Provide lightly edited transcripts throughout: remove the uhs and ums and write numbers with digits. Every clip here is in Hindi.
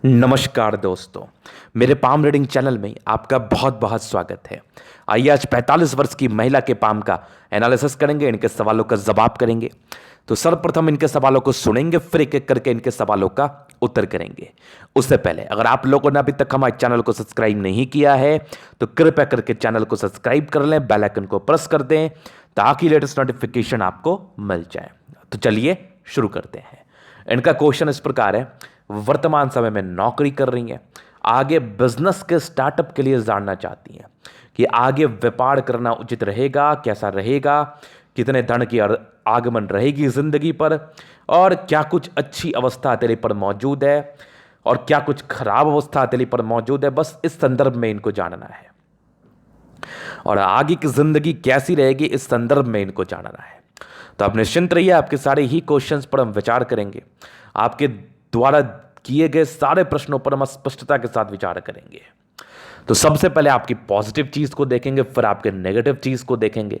नमस्कार दोस्तों, मेरे पाम रीडिंग चैनल में आपका बहुत बहुत स्वागत है। आइए आज 45 वर्ष की महिला के पाम का एनालिसिस करेंगे, इनके सवालों का जवाब करेंगे। तो सर्वप्रथम इनके सवालों को सुनेंगे, फिर एक एक करके इनके सवालों का उत्तर करेंगे। उससे पहले अगर आप लोगों ने अभी तक हमारे चैनल को सब्सक्राइब नहीं किया है तो कृपया करके चैनल को सब्सक्राइब कर लें, बेल आइकन को प्रेस कर दें ताकि लेटेस्ट नोटिफिकेशन आपको मिल जाए। तो चलिए शुरू करते हैं। इनका क्वेश्चन इस प्रकार है, वर्तमान समय में नौकरी कर रही हैं, आगे बिजनेस के स्टार्टअप के लिए जानना चाहती हैं कि आगे व्यापार करना उचित रहेगा, कैसा रहेगा, कितने धन की आगमन रहेगी जिंदगी पर, और क्या कुछ अच्छी अवस्था हथेली पर मौजूद है और क्या कुछ खराब अवस्था हथेली पर मौजूद है। बस इस संदर्भ में इनको जानना है और आगे की जिंदगी कैसी रहेगी इस संदर्भ में इनको जानना है। तो आप निश्चिंत रहिए, आपके सारे ही क्वेश्चंस पर हम विचार करेंगे। आपके द्वारा किए गए सारे प्रश्नों पर हम स्पष्टता के साथ विचार करेंगे। तो सबसे पहले आपकी पॉजिटिव चीज को देखेंगे, फिर आपके नेगेटिव चीज को देखेंगे,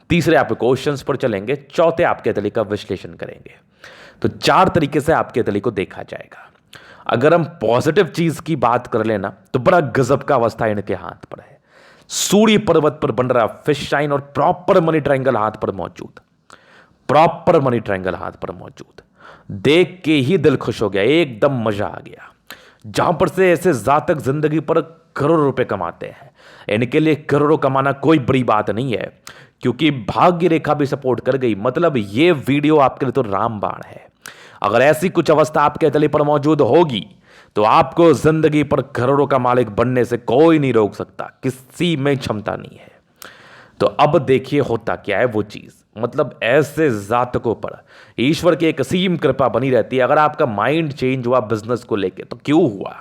तीसरे आपके क्वेश्चंस पर चलेंगे, चौथे आपके हथेली का विश्लेषण करेंगे। तो चार तरीके से आपके हथेली को देखा जाएगा। अगर हम पॉजिटिव चीज की बात कर लेना तो बड़ा गजब का अवस्था इनके हाथ पर है। सूर्य पर्वत पर बन रहा फिश साइन और प्रॉपर मनी ट्रायंगल हाथ पर मौजूद, प्रॉपर मनी ट्रायंगल हाथ पर मौजूद। देख के ही दिल खुश हो गया, एकदम मजा आ गया। जहां पर से ऐसे जातक जिंदगी पर करोड़ों रुपए कमाते हैं, इनके लिए करोड़ों कमाना कोई बड़ी बात नहीं है, क्योंकि भाग्य रेखा भी सपोर्ट कर गई। मतलब ये वीडियो आपके लिए तो रामबाण है। अगर ऐसी कुछ अवस्था आपके हथेली पर मौजूद होगी तो आपको जिंदगी पर करोड़ों का मालिक बनने से कोई नहीं रोक सकता, किसी में क्षमता नहीं है। तो अब देखिए होता क्या है वो चीज, मतलब ऐसे जातकों पर ईश्वर की एक असीम कृपा बनी रहती है। अगर आपका माइंड चेंज हुआ बिजनेस को लेके तो क्यों हुआ,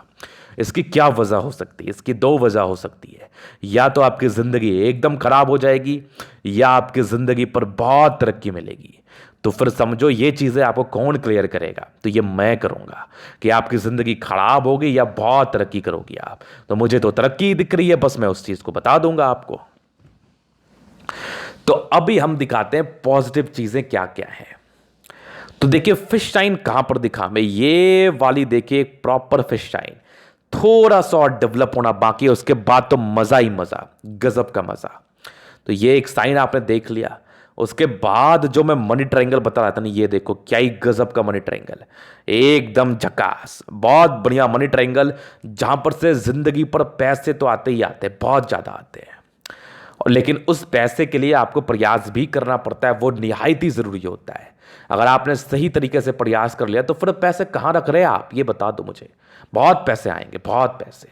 इसकी क्या वजह हो सकती है? इसकी दो वजह हो सकती है, या तो आपकी जिंदगी एकदम खराब हो जाएगी या आपकी जिंदगी पर बहुत तरक्की मिलेगी। तो फिर समझो ये चीजें आपको कौन क्लियर करेगा? तो ये मैं करूंगा कि आपकी जिंदगी खराब होगी या बहुत तरक्की करोगी आप। तो मुझे तो तरक्की दिख रही है, बस मैं उस चीज को बता दूंगा आपको। तो अभी हम दिखाते हैं पॉजिटिव चीजें क्या क्या है। तो देखिए फिश टाइन कहां पर दिखा मैं, ये वाली देखिए प्रॉपर फिश टाइन, थोड़ा सा और डेवलप होना बाकी है, उसके बाद तो मजा ही मजा, गजब का मजा। तो ये एक साइन आपने देख लिया। उसके बाद जो मैं मनी ट्रायंगल बता रहा था ना, ये देखो क्या ही गजब का मनी ट्रायंगल है, एकदम झकास, बहुत बढ़िया मनी ट्रायंगल, जहां पर से जिंदगी पर पैसे तो आते ही आते हैं, बहुत ज्यादा आते हैं। और लेकिन उस पैसे के लिए आपको प्रयास भी करना पड़ता है, वो निहायत ही जरूरी होता है। अगर आपने सही तरीके से प्रयास कर लिया तो फिर पैसे कहां रख रहे हैं आप, ये बता दो मुझे। बहुत पैसे आएंगे, बहुत पैसे।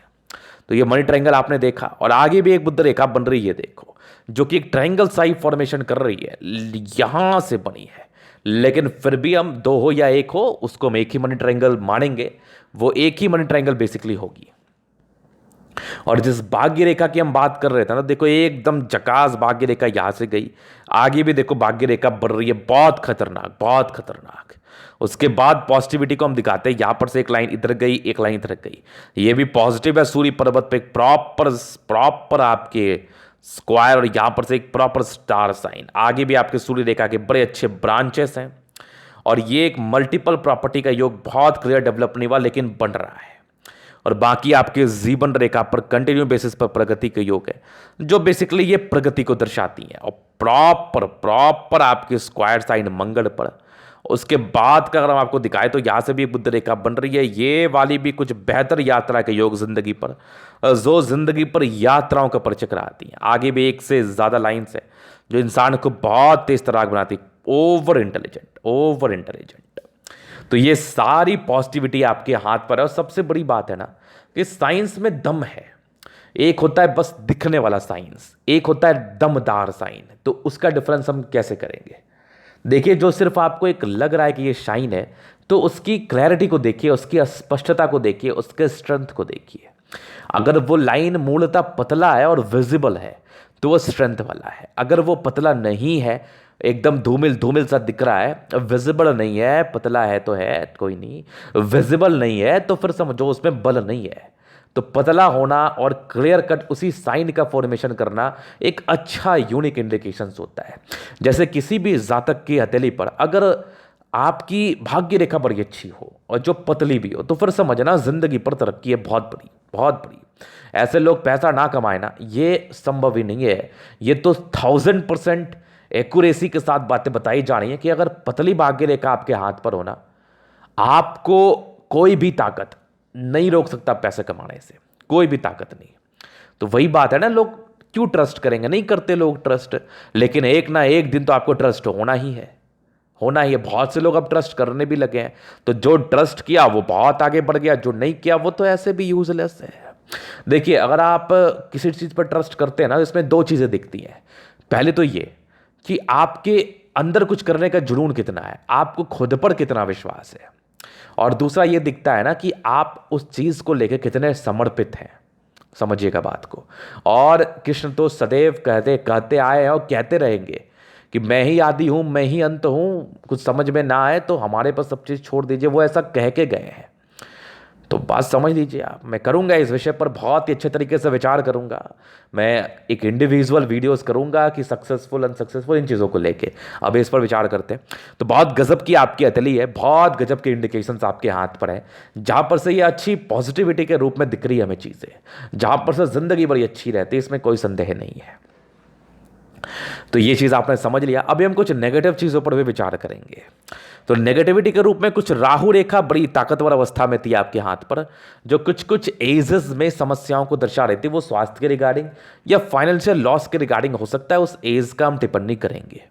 तो ये मनी ट्रायंगल आपने देखा, और आगे भी एक बुद्ध रेखा बन रही है देखो, जो कि एक ट्रायंगल साइज फॉर्मेशन कर रही है, यहां से बनी है। लेकिन फिर भी हम दो हो या एक हो, उसको हम एक ही मनी ट्रायंगल मानेंगे, वो एक ही मनी ट्रायंगल बेसिकली होगी। और जिस भाग्य रेखा की हम बात कर रहे थे ना, देखो एकदम झकास भाग्य रेखा यहां से गई, आगे भी देखो भाग्य रेखा बढ़ रही है, बहुत खतरनाक, बहुत खतरनाक। उसके बाद पॉजिटिविटी को हम दिखाते हैं, यहां पर से एक लाइन इधर गई, एक लाइन इधर गई, ये भी पॉजिटिव है। सूर्य पर्वत पे एक प्रॉपर प्रॉपर आपके स्क्वायर, और यहां पर से एक प्रॉपर स्टार साइन, आगे भी आपके सूर्य रेखा के बड़े अच्छे ब्रांचेस हैं। और ये एक मल्टीपल प्रॉपर्टी का योग बहुत क्लियर डेवलप नहीं हुआ लेकिन बन रहा है। और बाकी आपके जीवन रेखा पर कंटिन्यू बेसिस पर प्रगति के योग है, जो बेसिकली ये प्रगति को दर्शाती है। और प्रॉपर प्रॉपर आपके स्क्वायर साइन मंगल पर। उसके बाद का अगर हम आपको दिखाए तो यहां से भी बुध रेखा बन रही है, ये वाली भी कुछ बेहतर यात्रा के योग जिंदगी पर, जो जिंदगी पर यात्राओं का परिचय कराती है। आगे भी एक से ज्यादा लाइन्स है जो इंसान को बहुत तेज तराक बनाती, ओवर इंटेलिजेंट, ओवर इंटेलिजेंट। तो ये सारी पॉजिटिविटी आपके हाथ पर है। और सबसे बड़ी बात है ना कि साइंस में दम है। एक होता है बस दिखने वाला साइंस, एक होता है दमदार साइन। तो उसका डिफरेंस हम कैसे करेंगे? देखिए, जो सिर्फ आपको एक लग रहा है कि ये शाइन है, तो उसकी क्लैरिटी को देखिए, उसकी स्पष्टता को देखिए, उसके स्ट्रेंथ को देखिए। अगर वो लाइन मूलतः पतला है और विजिबल है तो वो स्ट्रेंथ वाला है। अगर वो पतला नहीं है, एकदम धूमिल धूमिल सा दिख रहा है, विजिबल नहीं है, पतला है तो है कोई नहीं, विजिबल नहीं है तो फिर समझो उसमें बल नहीं है। तो पतला होना और क्लियर कट उसी साइन का फॉर्मेशन करना एक अच्छा यूनिक इंडिकेशंस होता है। जैसे किसी भी जातक की हथेली पर अगर आपकी भाग्य रेखा बड़ी अच्छी हो और जो पतली भी हो, तो फिर समझना जिंदगी पर तरक्की है बहुत बड़ी, बहुत बड़ी। ऐसे लोग पैसा ना कमाए ना, ये संभव ही नहीं है। ये तो 1000% एक्यूरेसी के साथ बातें बताई जा रही हैं कि अगर पतली भाग्य रेखा आपके हाथ पर हो ना, आपको कोई भी ताकत नहीं रोक सकता पैसे कमाने से, कोई भी ताकत नहीं। तो वही बात है ना, लोग क्यों ट्रस्ट करेंगे, नहीं करते लोग ट्रस्ट। लेकिन एक ना एक दिन तो आपको ट्रस्ट होना ही है, होना ही है। बहुत से लोग अब ट्रस्ट करने भी लगे हैं। तो जो ट्रस्ट किया वो बहुत आगे बढ़ गया, जो नहीं किया वो तो ऐसे भी यूजलेस है। देखिए, अगर आप किसी चीज पर ट्रस्ट करते हैं ना, इसमें दो चीजें दिखती हैं। पहले तो ये कि आपके अंदर कुछ करने का जुनून कितना है, आपको खुद पर कितना विश्वास है। और दूसरा ये दिखता है ना कि आप उस चीज को लेकर कितने समर्पित हैं। समझिएगा बात को। और कृष्ण तो सदैव कहते कहते आए हैं और कहते रहेंगे कि मैं ही आदि हूं, मैं ही अंत हूं। कुछ समझ में ना आए तो हमारे पास सब चीज छोड़ दीजिए, वो ऐसा कह के गए हैं। तो बात समझ लीजिए आप। मैं करूंगा इस विषय पर बहुत ही अच्छे तरीके से विचार करूंगा। मैं एक इंडिविजुअल वीडियोस करूंगा कि सक्सेसफुल अनसक्सेसफुल इन चीज़ों को लेके। अब इस पर विचार करते हैं। तो बहुत गजब की आपकी अतली है, बहुत गजब के इंडिकेशंस आपके हाथ पर है, जहां पर से ये अच्छी पॉजिटिविटी के रूप में दिख रही है हमें चीज़ें, जहां पर से जिंदगी बड़ी अच्छी रहती है, इसमें कोई संदेह नहीं है। तो ये चीज़ आपने समझ लिया। अभी हम कुछ नेगेटिव चीज़ों पर भी विचार करेंगे। तो नेगेटिविटी के रूप में कुछ राहु रेखा बड़ी ताकतवर अवस्था में थी आपके हाथ पर, जो कुछ कुछ एजेस में समस्याओं को दर्शा रही थी। वो स्वास्थ्य के रिगार्डिंग या फाइनेंशियल लॉस के रिगार्डिंग हो सकता है, उस एज का हम टिप्पणी करेंगे।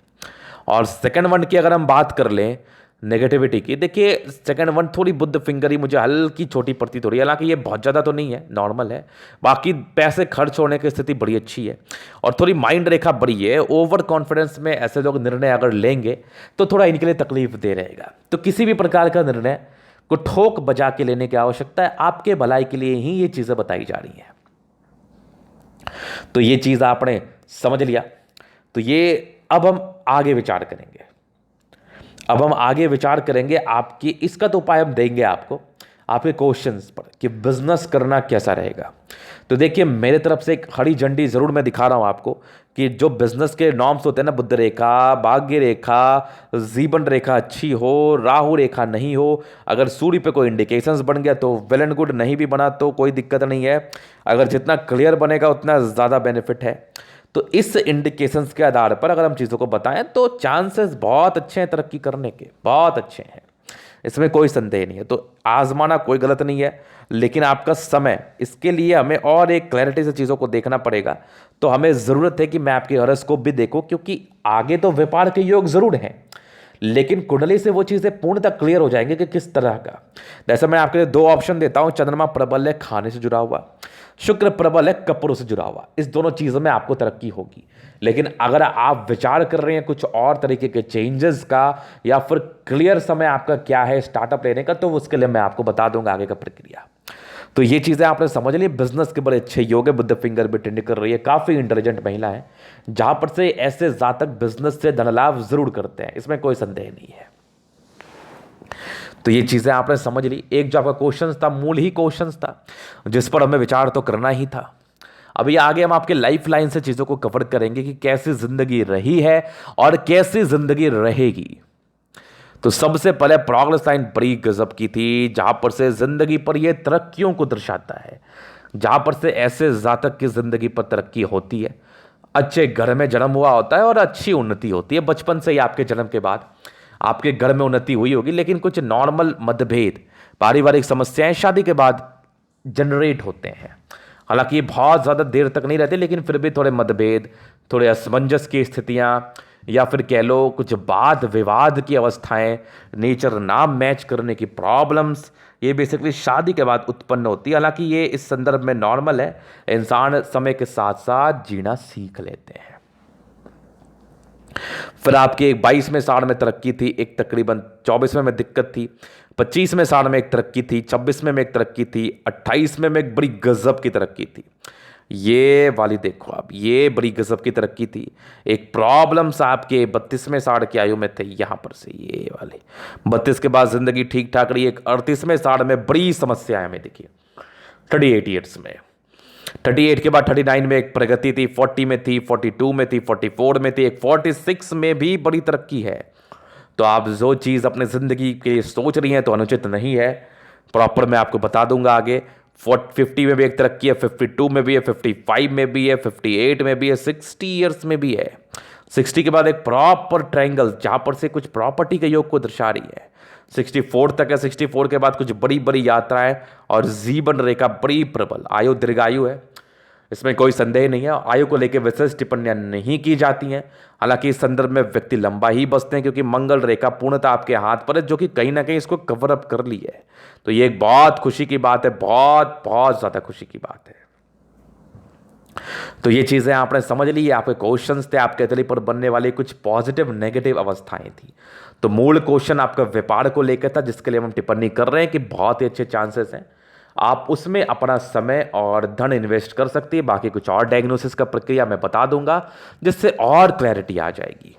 और सेकंड वन की अगर हम बात कर लें नेगेटिविटी की, देखिए सेकंड वन थोड़ी बुद्ध फिंगर ही मुझे हल्की छोटी प्रतीत हो रही है। हालांकि ये बहुत ज़्यादा तो नहीं है, नॉर्मल है। बाकी पैसे खर्च होने की स्थिति बड़ी अच्छी है और थोड़ी माइंड रेखा बड़ी है। ओवर कॉन्फिडेंस में ऐसे लोग निर्णय अगर लेंगे तो थोड़ा इनके लिए तकलीफ दे रहेगा। तो किसी भी प्रकार का निर्णय को ठोक बजा के लेने की आवश्यकता है, आपके भलाई के लिए ही ये चीज़ें बताई जा रही हैं। तो ये चीज़ आपने समझ लिया। तो ये अब हम आगे विचार करेंगे। अब हम आगे विचार करेंगे आपकी, इसका तो उपाय हम देंगे आपको आपके क्वेश्चंस पर कि बिजनेस करना कैसा रहेगा। तो देखिए, मेरे तरफ से एक हरी झंडी जरूर मैं दिखा रहा हूं आपको कि जो बिजनेस के नॉर्म्स होते हैं ना, बुद्ध रेखा, भाग्य रेखा, जीवन रेखा अच्छी हो, राहु रेखा नहीं हो, अगर सूर्य पे कोई इंडिकेशंस बन गया तो वेल एंड गुड, नहीं भी बना तो कोई दिक्कत नहीं है। अगर जितना क्लियर बनेगा उतना ज़्यादा बेनिफिट है। तो इस इंडिकेशंस के आधार पर अगर हम चीज़ों को बताएं तो चांसेस बहुत अच्छे हैं तरक्की करने के, बहुत अच्छे हैं, इसमें कोई संदेह नहीं है। तो आजमाना कोई गलत नहीं है, लेकिन आपका समय, इसके लिए हमें और एक क्लैरिटी से चीज़ों को देखना पड़ेगा। तो हमें ज़रूरत है कि मैं आपके हॉरोस्कोप भी देखूं, क्योंकि आगे तो व्यापार के योग ज़रूर हैं, लेकिन कुंडली से वो चीज़ें पूर्णतः क्लियर हो जाएंगे कि किस तरह का। जैसे मैं आपके लिए दो ऑप्शन देता हूं, चंद्रमा प्रबल है खाने से जुड़ा हुआ, शुक्र प्रबल है कपड़ों से जुड़ा हुआ। इस दोनों चीज़ों में आपको तरक्की होगी। लेकिन अगर आप विचार कर रहे हैं कुछ और तरीके के चेंजेस का, या फिर क्लियर समय आपका क्या है स्टार्टअप लेने का, तो उसके लिए मैं आपको बता दूंगा आगे का प्रक्रिया। तो ये चीज़ें आपने समझ ली। बिजनेस के बड़े अच्छे योग है, बुद्ध फिंगर भी टेंड कर रही है, काफ़ी इंटेलिजेंट महिला है, जहां पर से ऐसे जातक बिजनेस से धन लाभ जरूर करते हैं, इसमें कोई संदेह नहीं है। तो ये चीज़ें आपने समझ ली। एक जो आपका क्वेश्चन था, मूल ही क्वेश्चन था, जिस पर हमें विचार तो करना ही था। अभी आगे हम आपके लाइफ लाइन से चीज़ों को कवर करेंगे कि कैसी जिंदगी रही है और कैसी जिंदगी रहेगी। तो सबसे पहले प्रोग्रेस लाइन बड़ी गजब की थी, जहां पर से जिंदगी पर यह तरक्कियों को दर्शाता है, जहां पर से ऐसे जातक की जिंदगी पर तरक्की होती है, अच्छे घर में जन्म हुआ होता है और अच्छी उन्नति होती है। बचपन से ही आपके जन्म के बाद आपके घर में उन्नति हुई होगी, लेकिन कुछ नॉर्मल मतभेद, पारिवारिक समस्याएं शादी के बाद जनरेट होते हैं। हालांकि ये बहुत ज़्यादा देर तक नहीं रहते, लेकिन फिर भी थोड़े मतभेद, थोड़े असमंजस की स्थितियां, या फिर कह लो कुछ वाद विवाद की अवस्थाएं, नेचर ना मैच करने की प्रॉब्लम्स, ये बेसिकली शादी के बाद उत्पन्न होती है। हालांकि ये इस संदर्भ में नॉर्मल है, इंसान समय के साथ साथ जीना सीख लेते हैं। फिर आपके 22वें साल में तरक्की थी, एक तकरीबन 24वें में दिक्कत थी, 25वें साल में एक तरक्की थी, 26वें में एक तरक्की थी, 28वें में एक बड़ी गजब की तरक्की थी। ये वाली देखो आप, ये बड़ी गजब की तरक्की थी। एक प्रॉब्लम्स आपके 32वें साल की आयु में थे, यहां पर से ये वाले 32 के बाद जिंदगी ठीक ठाक रही। एक 38वें साल में बड़ी समस्या हमें देखिए, 38 ईयर्स में, 38 के बाद 39 में एक प्रगति थी, 40 में थी, 42 में थी, 44 में थी, एक 46 में भी बड़ी तरक्की है, तो आप जो चीज़ अपनी ज़िंदगी के लिए सोच रही हैं तो अनुचित नहीं है। प्रॉपर मैं आपको बता दूंगा आगे। 50 में भी एक तरक्की है, 52 में भी है, 55 में भी है, 58 में भी है, 60 ईयर्स में भी है। 60 के बाद एक प्रॉपर ट्रायंगल जहां पर से कुछ प्रॉपर्टी के योग को दर्शा रही है। 64 तक है, 64 के बाद कुछ बड़ी बड़ी यात्राएं और जीवन रेखा बड़ी प्रबल, आयु दीर्घायु है, इसमें कोई संदेह नहीं है। आयु को लेकर विशेष टिप्पणियां नहीं की जाती हैं। हालांकि इस संदर्भ में व्यक्ति लंबा ही बसते हैं क्योंकि मंगल रेखा पूर्णतः आपके हाथ पर है, जो कि कहीं ना कहीं इसको कवर अप कर ली है। तो ये एक बहुत खुशी की बात है, बहुत बहुत ज्यादा खुशी की बात है। तो ये चीजें आपने समझ ली, आपके क्वेश्चंस थे, आपके तली पर बनने वाली कुछ पॉजिटिव नेगेटिव अवस्थाएं थी। तो मूल क्वेश्चन आपका व्यापार को लेकर था, जिसके लिए हम टिप्पणी कर रहे हैं कि बहुत ही अच्छे चांसेस हैं, आप उसमें अपना समय और धन इन्वेस्ट कर सकती है। बाकी कुछ और डायग्नोसिस का प्रक्रिया मैं बता दूंगा जिससे और क्लैरिटी आ जाएगी।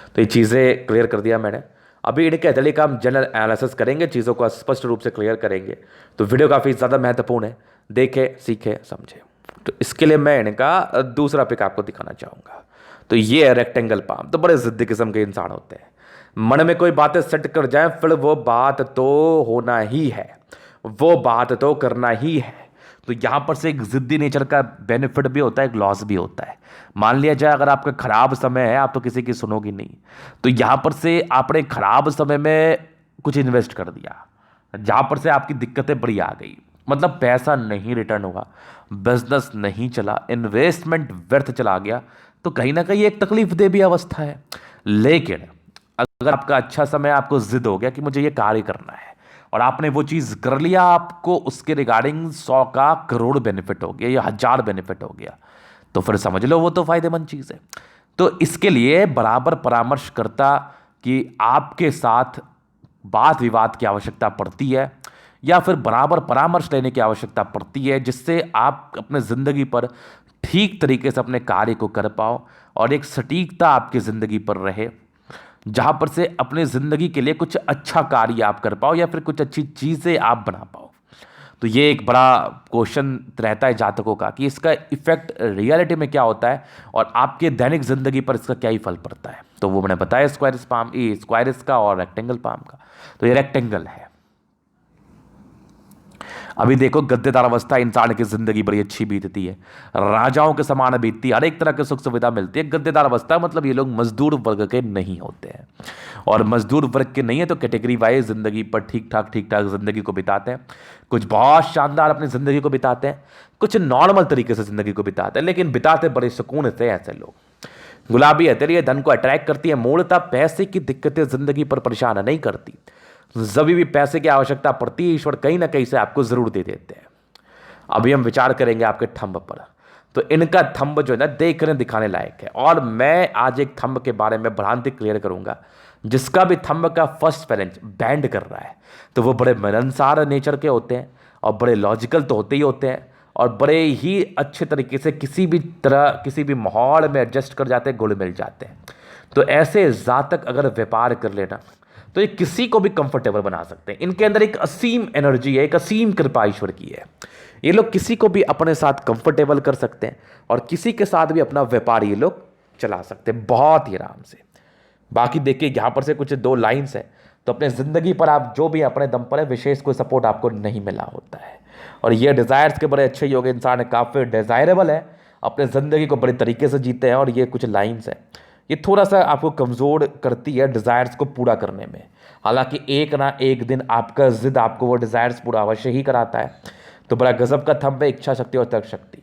तो ये चीज़ें क्लियर कर दिया मैंने। अभी इनके अतली का हम जनरल एनालिसिस करेंगे, चीज़ों को स्पष्ट रूप से क्लियर करेंगे। तो वीडियो काफ़ी ज़्यादा महत्वपूर्ण है, देखे सीखे समझे। तो इसके लिए मैं इनका दूसरा पिक आपको दिखाना चाहूँगा। तो ये है रेक्टेंगल पाम। तो बड़े जिद्दी किस्म के इंसान होते हैं, मन में कोई बातें सेट कर जाए फिर वो बात तो होना ही है, वो बात तो करना ही है। तो यहां पर से एक जिद्दी नेचर का बेनिफिट भी होता है, एक लॉस भी होता है। मान लिया जाए अगर आपका खराब समय है, आप तो किसी की सुनोगी नहीं, तो यहां पर से आपने खराब समय में कुछ इन्वेस्ट कर दिया, जहां पर से आपकी दिक्कतें बड़ी आ गई, मतलब पैसा नहीं रिटर्न हुआ, बिजनेस नहीं चला, इन्वेस्टमेंट व्यर्थ चला गया, तो कहीं ना कहीं एक तकलीफ दे भी अवस्था है। लेकिन अगर आपका अच्छा समय, आपको जिद हो गया कि मुझे ये कार्य करना है और आपने वो चीज कर लिया, आपको उसके रिगार्डिंग 100 का करोड़ बेनिफिट हो गया या 1000 बेनिफिट हो गया, तो फिर समझ लो वो तो फायदेमंद चीज है। तो इसके लिए बराबर परामर्श करता कि आपके साथ वाद विवाद की आवश्यकता पड़ती है या फिर बराबर परामर्श लेने की आवश्यकता पड़ती है, जिससे आप अपने जिंदगी पर ठीक तरीके से अपने कार्य को कर पाओ और एक सटीकता आपकी जिंदगी पर रहे, जहां पर से अपने जिंदगी के लिए कुछ अच्छा कार्य आप कर पाओ या फिर कुछ अच्छी चीजें आप बना पाओ। तो ये एक बड़ा क्वेश्चन रहता है जातकों का कि इसका इफेक्ट रियलिटी में क्या होता है और आपके दैनिक जिंदगी पर इसका क्या ही फल पड़ता है। तो वो मैंने बताया स्क्वायरस पाम, ये स्क्वायरस का और रेक्टेंगल पाम का। तो ये रेक्टेंगल है। अभी देखो गद्देदार अवस्था इंसान की जिंदगी बड़ी अच्छी बीतती है, राजाओं के समान बीतती है, हर एक तरह की सुख सुविधा मिलती है। गद्देदार अवस्था मतलब ये लोग मजदूर वर्ग के नहीं होते हैं, और मजदूर वर्ग के नहीं है तो कैटेगरी वाइज जिंदगी पर ठीक ठाक जिंदगी को बिताते हैं। कुछ बहुत शानदार अपनी जिंदगी को बिताते हैं, कुछ नॉर्मल तरीके से जिंदगी को बिताते हैं, लेकिन बिताते बड़े सुकून से ऐसे लोग। गुलाबी हथेली धन को अट्रैक्ट करती है, मूलतः पैसे की दिक्कतें जिंदगी पर परेशान नहीं करती। जब भी पैसे की आवश्यकता पड़ती है, ईश्वर कहीं ना कहीं से आपको जरूर दे देते हैं। अभी हम विचार करेंगे आपके थंब पर। तो इनका थंब जो है ना देखने दिखाने लायक है, और मैं आज एक थंब के बारे में भ्रांति क्लियर करूंगा जिसका भी थंब का फर्स्ट पेरेंट बैंड कर रहा है, तो वो बड़े मिलनसार नेचर के होते हैं और बड़े लॉजिकल तो होते ही होते हैं, और बड़े ही अच्छे तरीके से किसी भी तरह किसी भी माहौल में एडजस्ट कर जाते हैं, घुल मिल जाते हैं। तो ऐसे जातक अगर व्यापार कर लेना तो ये किसी को भी कंफर्टेबल बना सकते हैं। इनके अंदर एक असीम एनर्जी है, एक असीम कृपा ईश्वर की है। ये लोग किसी को भी अपने साथ कंफर्टेबल कर सकते हैं और किसी के साथ भी अपना व्यापार ये लोग चला सकते हैं बहुत ही आराम से। बाकी देखिए यहाँ पर से कुछ 2 लाइन्स है, तो अपने ज़िंदगी पर आप जो भी अपने दम पर है, विशेष कोई सपोर्ट आपको नहीं मिला होता है, और ये डिज़ायर्स के बड़े अच्छे योग इंसान है, काफ़ी डिज़ायरेबल है, अपने ज़िंदगी को बड़े तरीके से जीते हैं। और ये कुछ लाइन्स है, ये थोड़ा सा आपको कमज़ोर करती है डिज़ायर्स को पूरा करने में। हालांकि एक ना एक दिन आपका जिद आपको वो डिज़ायर्स पूरा अवश्य ही कराता है। तो बड़ा गजब का थंब है, इच्छा शक्ति और तर्क शक्ति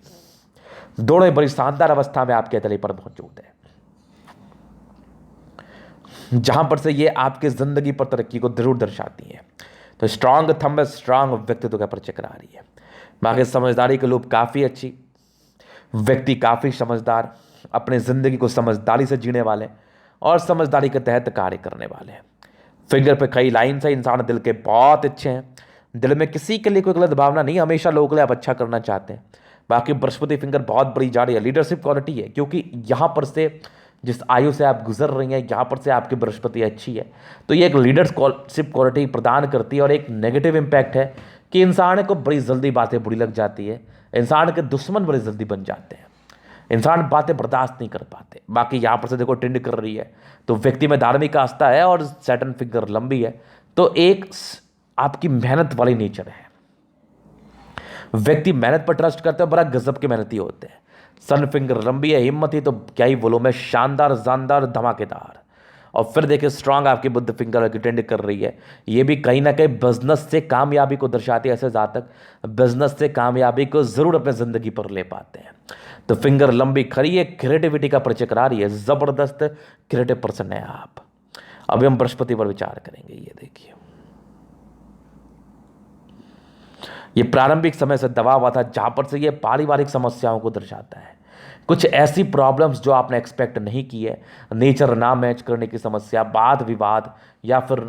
दोनों बड़ी शानदार अवस्था में आपके तले पर मौजूद है, जहां पर से ये आपके जिंदगी पर तरक्की को जरूर दर्शाती है। तो स्ट्रांग थंब, स्ट्रांग व्यक्तित्व का परिचय करा रही है। बाकी समझदारी के लूप काफ़ी अच्छी, व्यक्ति काफ़ी समझदार, अपने ज़िंदगी को समझदारी से जीने वाले और समझदारी के तहत कार्य करने वाले हैं। फिंगर पे कई लाइन है, इंसान दिल के बहुत अच्छे हैं, दिल में किसी के लिए कोई गलत भावना नहीं, हमेशा लोगों के लिए आप अच्छा करना चाहते हैं। बाकी बृहस्पति फिंगर बहुत बड़ी जा रही है, लीडरशिप क्वालिटी है, क्योंकि यहाँ पर से जिस आयु से आप गुजर रही हैं, यहाँ पर से आपकी बृहस्पति अच्छी है, तो ये एक लीडरशिप क्वालिटी प्रदान करती है। और एक नेगेटिव इम्पैक्ट है कि इंसान को बड़ी जल्दी बातें बुरी लग जाती है, इंसान के दुश्मन बड़ी जल्दी बन जाते हैं। इंसान बातें बर्दाश्त नहीं कर पाते। बाकी यहाँ पर से देखो ट्रेंड कर रही है, तो व्यक्ति में धार्मिक आस्था है और सैटर्न फिंगर लंबी है, तो एक आपकी मेहनत वाली नेचर है। व्यक्ति मेहनत पर ट्रस्ट करते हैं, बड़ा गजब के मेहनती होते हैं। सन फिंगर लंबी है, हिम्मत ही तो क्या ही बोलो मैं, शानदार जानदार धमाकेदार। और फिर देखिए स्ट्रांग आपकी बुद्ध फिंगर की ट्रेंड कर रही है, ये भी कहीं ना कहीं बिजनेस से कामयाबी को दर्शाती है। ऐसे जातक बिजनेस से कामयाबी को जरूर अपने जिंदगी पर ले पाते हैं। तो फिंगर लंबी खड़ी है, क्रिएटिविटी का परिचय करा रही है, जबरदस्त क्रिएटिव पर्सन है आप। अभी हम बृहस्पति पर विचार करेंगे। ये देखिए, ये प्रारंभिक समय से दबा हुआ था, जहां पर से ये पारिवारिक समस्याओं को दर्शाता है। कुछ ऐसी प्रॉब्लम्स जो आपने एक्सपेक्ट नहीं की है, नेचर ना मैच करने की समस्या, वाद विवाद, या फिर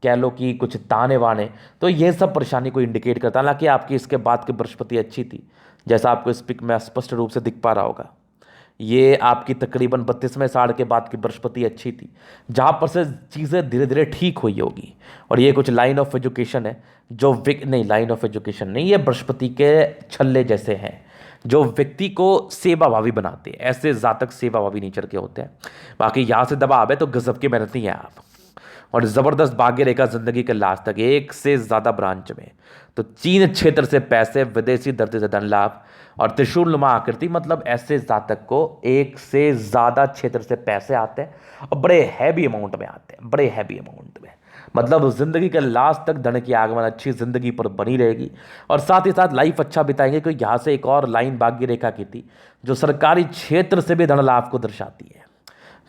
कह लो कि कुछ ताने वाने, तो ये सब परेशानी को इंडिकेट करता है। हालांकि आपकी इसके बाद की बृहस्पति अच्छी थी, जैसा आपको इस पिक में स्पष्ट रूप से दिख पा रहा होगा। ये आपकी तकरीबन 32वें साल के बाद की बृहस्पति अच्छी थी, जहाँ पर से चीज़ें धीरे धीरे ठीक हुई होगी। और ये कुछ लाइन ऑफ एजुकेशन है जो नहीं, लाइन ऑफ एजुकेशन नहीं, ये बृहस्पति के छल्ले जैसे हैं जो व्यक्ति को सेवाभावी बनाते हैं। ऐसे जातक सेवाभावी नेचर के होते हैं। बाकी यहाँ से दबाव है तो गजब की मेहनती हैं आप, और ज़बरदस्त भाग्य रेखा जिंदगी के लास्ट तक, एक से ज़्यादा ब्रांच में। तो चीन क्षेत्र से पैसे, विदेशी धरती से धन लाभ, और त्रिशूलनुमा आकृति, मतलब ऐसे जातक को एक से ज़्यादा क्षेत्र से पैसे आते हैं और बड़े हैवी अमाउंट में आते हैं, बड़े हैवी अमाउंट में। मतलब जिंदगी के लास्ट तक धन की आगमन अच्छी जिंदगी पर बनी रहेगी, और साथ ही साथ लाइफ अच्छा बिताएंगे। क्योंकि यहाँ से एक और लाइन भाग्य रेखा की थी जो सरकारी क्षेत्र से भी धन लाभ को दर्शाती है।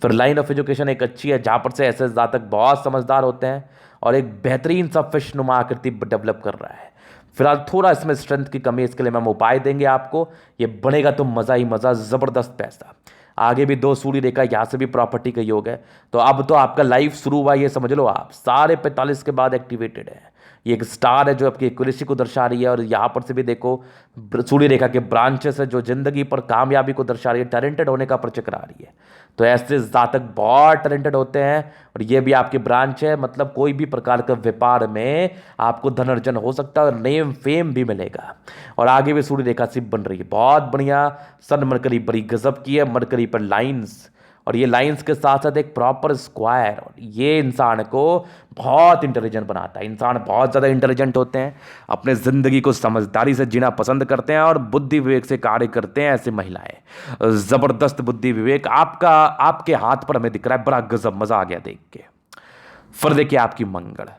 फिर लाइन ऑफ एजुकेशन एक अच्छी है, जहाँ पर से ऐसे जातक बहुत समझदार होते हैं और एक बेहतरीन सा फिशनुमा आकृति डेवलप कर रहा है। फिलहाल थोड़ा इसमें स्ट्रेंथ की कमी है, इसके लिए हम उपाय देंगे आपको। ये बनेगा तो मज़ा ही मज़ा, ज़बरदस्त पैसा। आगे भी 2 सूर्य रेखा, यहाँ से भी प्रॉपर्टी का योग है। तो अब तो आपका लाइफ शुरू हुआ, ये समझ लो आप। सारे 45 के बाद एक्टिवेटेड है। ये एक स्टार है जो आपकी एक्यूरेसी को दर्शा रही है, और यहाँ पर से भी देखो सूर्य रेखा के ब्रांचेस है जो जिंदगी पर कामयाबी को दर्शा रही है, टैलेंटेड होने का परिचय करा रही है। तो ऐसे जातक बहुत टैलेंटेड होते हैं, और ये भी आपकी ब्रांच है। मतलब कोई भी प्रकार का व्यापार में आपको धन अर्जन हो सकता है और नेम फेम भी मिलेगा। और आगे भी सूर्य रेखा सिर्फ बन रही है, बहुत बढ़िया। सन मरकरी बड़ी गजब की है, मरकरी पर लाइंस, और ये लाइंस के साथ साथ एक प्रॉपर स्क्वायर, और ये इंसान को बहुत इंटेलिजेंट बनाता है। इंसान बहुत ज़्यादा इंटेलिजेंट होते हैं, अपने ज़िंदगी को समझदारी से जीना पसंद करते हैं और बुद्धि विवेक से कार्य करते हैं। ऐसी महिलाएं, ज़बरदस्त बुद्धि विवेक आपका आपके हाथ पर हमें दिख रहा है, बड़ा गजब, मज़ा आ गया देख के। फिर देखिए आपकी मंगल,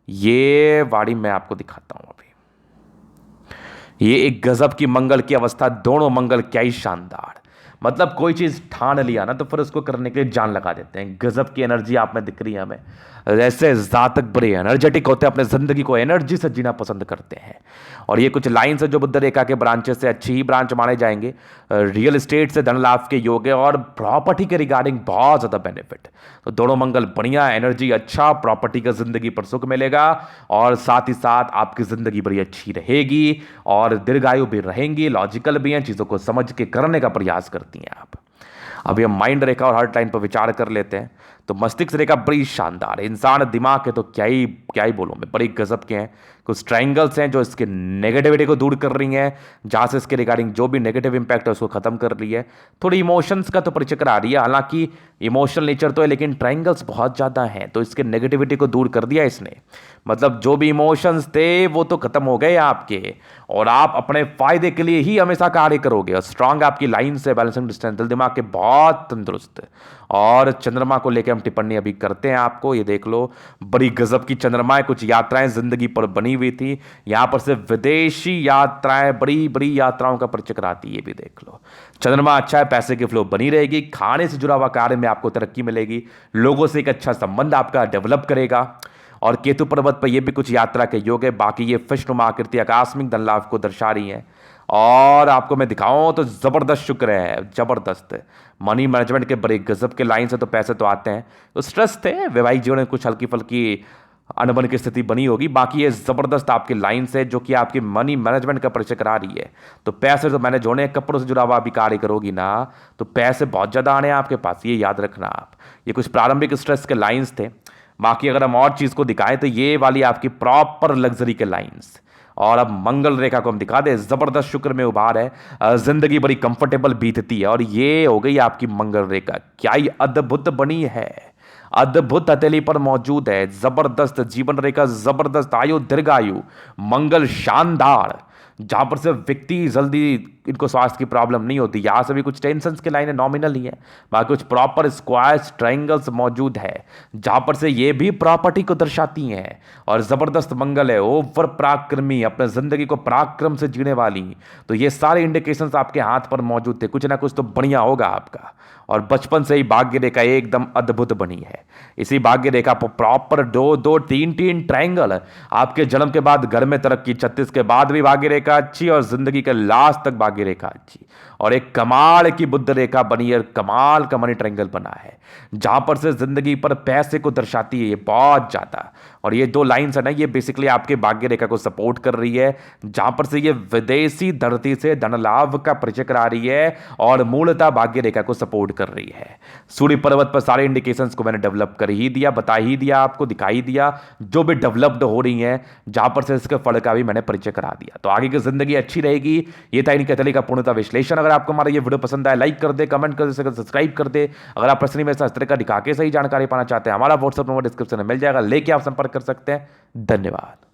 ये वाड़ी मैं आपको दिखाता हूँ अभी। ये एक गजब की मंगल की अवस्था, दोनों मंगल क्या ही शानदार। मतलब कोई चीज़ ठान लिया ना तो फिर उसको करने के लिए जान लगा देते हैं। गजब की एनर्जी आप में दिख रही है हमें। ऐसे जातक बड़े एनर्जेटिक होते हैं, अपने ज़िंदगी को एनर्जी से जीना पसंद करते हैं। और ये कुछ लाइन्स है जो बुद्ध रेखा के ब्रांचेस से अच्छी ही ब्रांच माने जाएंगे। रियल एस्टेट से धन लाभ के योग है, और प्रॉपर्टी के रिगार्डिंग बहुत ज़्यादा बेनिफिट। तो दोनों मंगल बढ़िया, एनर्जी अच्छा, प्रॉपर्टी का ज़िंदगी पर सुख मिलेगा, और साथ ही साथ आपकी ज़िंदगी बड़ी अच्छी रहेगी और दीर्घायु भी रहेंगी। लॉजिकल भी हैं, चीज़ों को समझ के करने का प्रयास करती हैं आप। अभी हम माइंड रेखा और हार्ट लाइन पर विचार कर लेते हैं। तो मस्तिष्क रेखा बड़ी शानदार है, इंसान दिमाग है तो क्या ही बोलूँ मैं, बड़ी गजब के हैं। कुछ ट्रायंगल्स हैं जो इसके नेगेटिविटी को दूर कर रही हैं, जहाँ से इसके रिगार्डिंग जो भी नेगेटिव इंपैक्ट है उसको खत्म कर रही है। थोड़ी इमोशंस का तो परिचय करा रही है, हालांकि इमोशनल नेचर तो है लेकिन ट्रायंगल्स बहुत ज़्यादा हैं, तो इसके नेगेटिविटी को दूर कर दिया इसने। मतलब जो भी इमोशंस थे वो तो खत्म हो गए आपके, और आप अपने फायदे के लिए ही हमेशा कार्य करोगे। और स्ट्रांग आपकी लाइन से बैलेंसिंग डिस्टेंस, दिल दिमाग के बहुत तंदुरुस्त। और चंद्रमा को लेकर हम टिप्पणी अभी करते हैं आपको, ये देख लो बड़ी गजब की चंद्रमाएं, कुछ यात्राएं जिंदगी पर बनी हुई थी। यहां पर से विदेशी यात्राएं, बड़ी बड़ी यात्राओं का परिचय कराती है, ये भी देख लो। चंद्रमा अच्छा है, पैसे की फ्लो बनी रहेगी, खाने से जुड़ा हुआ कार्य में आपको तरक्की मिलेगी, लोगों से एक अच्छा संबंध आपका डेवलप करेगा। और केतु पर्वत पर यह भी कुछ यात्रा के योग है। बाकी ये फिशनुमा आकृति आकस्मिक धन लाभ को दर्शा रही है। और आपको मैं दिखाऊं तो जबरदस्त शुक्र है, जबरदस्त मनी मैनेजमेंट के बड़े गजब के लाइन से तो पैसे तो आते हैं। तो स्ट्रेस थे वैवाहिक जीवन में, कुछ हल्की फल्की अनबन की स्थिति बनी होगी। बाकी ये जबरदस्त आपकी लाइन से जो कि आपकी मनी मैनेजमेंट का परिचय करा रही है। तो पैसे तो मैनेज होने, कपड़ों से जुड़ा हुआ भी कार्य करोगी ना तो पैसे बहुत ज़्यादा आने आपके पास, ये याद रखना आप। ये कुछ प्रारंभिक स्ट्रेस के लाइन्स थे। बाकी अगर हम और चीज़ को दिखाएं तो ये वाली आपकी प्रॉपर लग्जरी के लाइन्स, और अब मंगल रेखा को हम दिखा दें, जबरदस्त शुक्र में उभार है, जिंदगी बड़ी कंफर्टेबल बीतती है। और ये हो गई आपकी मंगल रेखा, क्या ही अद्भुत बनी है, अद्भुत हथेली पर मौजूद है, जबरदस्त जीवन रेखा, जबरदस्त आयु, दीर्घायु, मंगल शानदार, जहां पर से व्यक्ति जल्दी इनको स्वास्थ्य की प्रॉब्लम नहीं होती। यहां से भी कुछ टेंशन की लाइनें नॉमिनल ही है, बाकी कुछ प्रॉपर स्क्वायर्स ट्रायंगल्स मौजूद है, जहां पर से ये भी प्रॉपर्टी को दर्शाती हैं। और जबरदस्त मंगल है, ओवर पराक्रमी, अपने जिंदगी को पराक्रम से जीने वाली। तो ये सारे इंडिकेशंस आपके हाथ पर मौजूद थे, कुछ ना कुछ तो बढ़िया होगा आपका। और बचपन से ही भाग्य रेखा एकदम अद्भुत बनी है। इसी भाग्य रेखा पर प्रॉपर 2-2-3-3 ट्रायंगल आपके जन्म के बाद घर में तरक्की, 36 के बाद भी भाग्य रेखा अच्छी, और जिंदगी के लास्ट तक भाग्य रेखा अच्छी, और एक कमाल की बुद्ध रेखा बनी है, कमाल का मनी ट्रायंगल बना है, जहां पर से जिंदगी पर पैसे को दर्शाती है ये बहुत ज्यादा। और ये दो लाइंस है ना, ये बेसिकली आपके भाग्य रेखा को सपोर्ट कर रही है, जहां पर से ये विदेशी धरती से धन लाभ का परिचय करा रही है, और मूलतः भाग्य रेखा को सपोर्ट कर रही है। सूर्य पर्वत पर सारे इंडिकेशंस को मैंने डेवलप कर ही दिया, बता ही दिया, आपको दिखाई दिया, जो भी डेवलप्ड हो रही है, जहां पर से इसके फल का भी मैंने परिचय करा दिया। तो आगे की जिंदगी अच्छी रहेगी। ये था इनके हथेली का पूर्णतः विश्लेषण। अगर आपको हमारा ये वीडियो पसंद आए, लाइक कर दे, कमेंट कर दे, सब्सक्राइब कर दे। अगर आप प्रश्न में शास्त्र का दिखा के सही जानकारी पाना चाहते हैं, हमारा व्हाट्सएप नंबर डिस्क्रिप्शन में मिल जाएगा, लेके आप संपर्क कर सकते हैं। धन्यवाद।